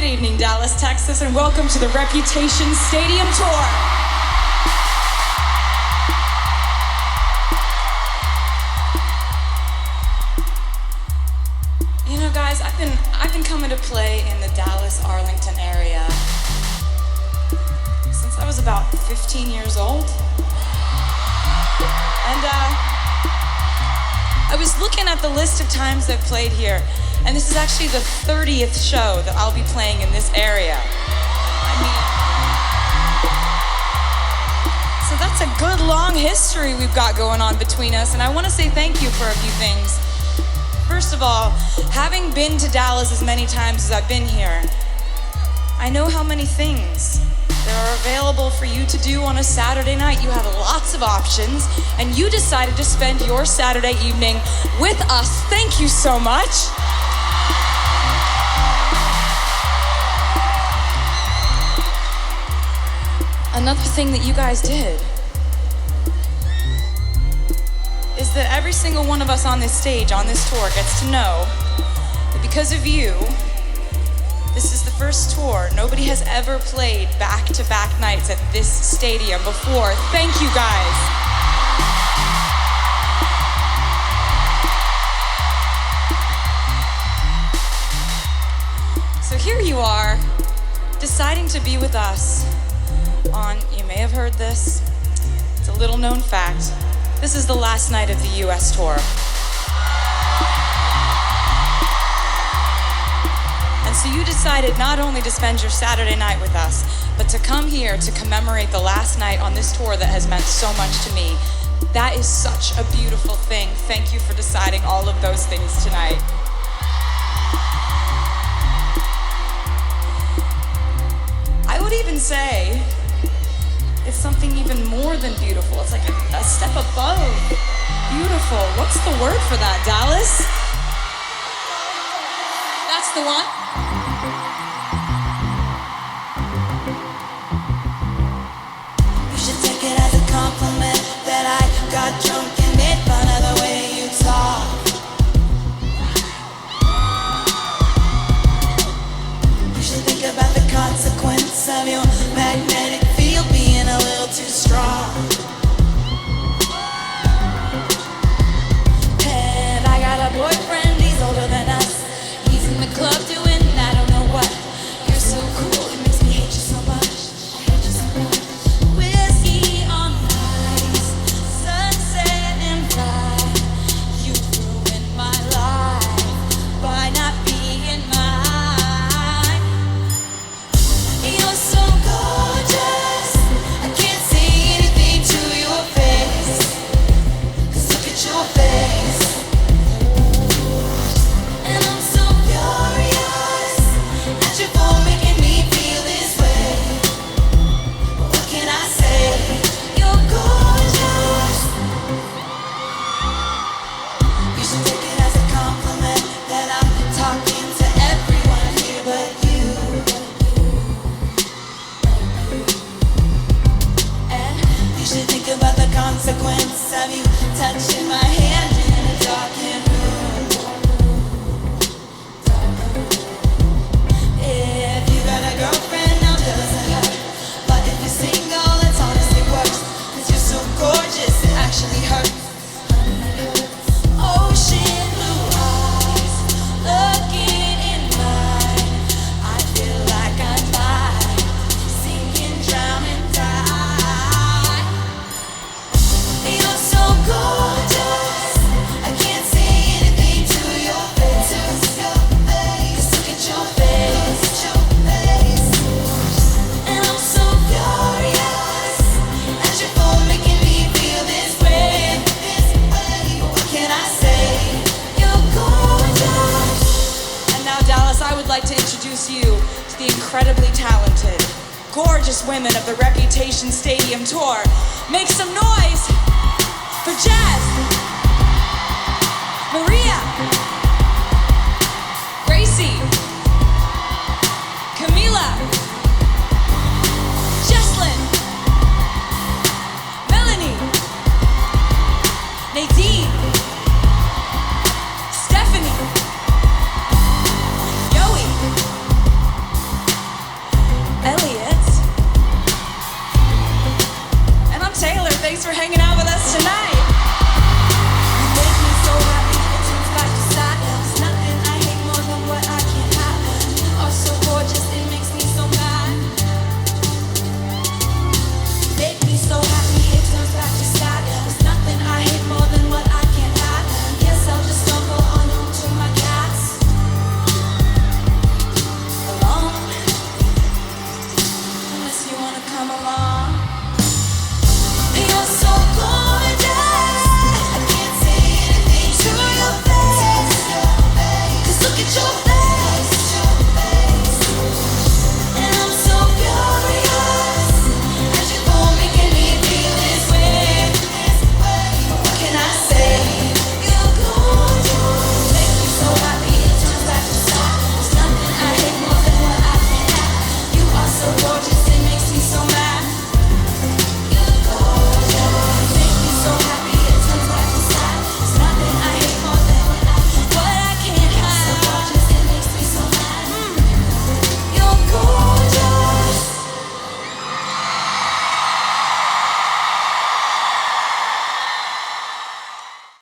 evening, Dallas, Texas, and welcome to the Reputation Stadium Tour. You know, guys, I've been coming to play in the Dallas, Arlington area since I was about 15 years old. And I was looking at the list of times I've played here, and this is actually the 30th show that I'll be playing in this area. I mean, so that's a good long history we've got going on between us, and I want to say thank you for a few things. First of all, having been to Dallas as many times as I've been here, I know how many things there are available for you to do on a Saturday night. You have lots of options, and you decided to spend your Saturday evening with us. Thank you so much. Another thing that you guys did is that every single one of us on this stage, on this tour, gets to know that because of you, this is the first tour. Nobody has ever played back-to-back nights at this stadium before. Thank you, guys. So here you are, deciding to be with us on, you may have heard this, it's a little known fact, this is the last night of the US tour. And so you decided not only to spend your Saturday night with us, but to come here to commemorate the last night on this tour that has meant so much to me. That is such a beautiful thing. Thank you for deciding all of those things tonight. I would even say it's something even more than beautiful. It's like a step above beautiful. What's the word for that, Dallas? That's the one. You should take it as a compliment that I got drunk and made fun of the way you talk. You should think about the consequence of your magnetic field being a little too strong. And I got a boyfriend, he's older than us. He's in the club doing I don't know what. You're so cool, it makes me hate you so much. I hate you so much. Whiskey on ice, sunset and pride. You ruined my life by not being mine. You're so gorgeous, I can't say anything to your face. 'Cause look at your face. And I'm so furious at you for making me feel this way. But what can I say? You're gorgeous. You should take it as a compliment that I'm talking to everyone here but you. And you should think about the consequence of you touching my hand in a darkened room. If you got a girlfriend, now doesn't hurt. But if you're single, it's honestly worse. 'Cause you're so gorgeous, it actually hurts. Ocean blue eyes, looking in mine. I feel like I might sink and drown and die. You're so gorgeous, I can't say anything to your face. Just look at your face. And I'm so furious at you for making me feel this way. But what can I say? You're gorgeous. And now, Dallas, I would like to introduce you to the incredibly talented, gorgeous women of the Reputation Stadium Tour. Make some noise for Jazz, Maria, Gracie, Camila, Jesslyn, Melanie, Nadine, Stephanie, Yoey, come along.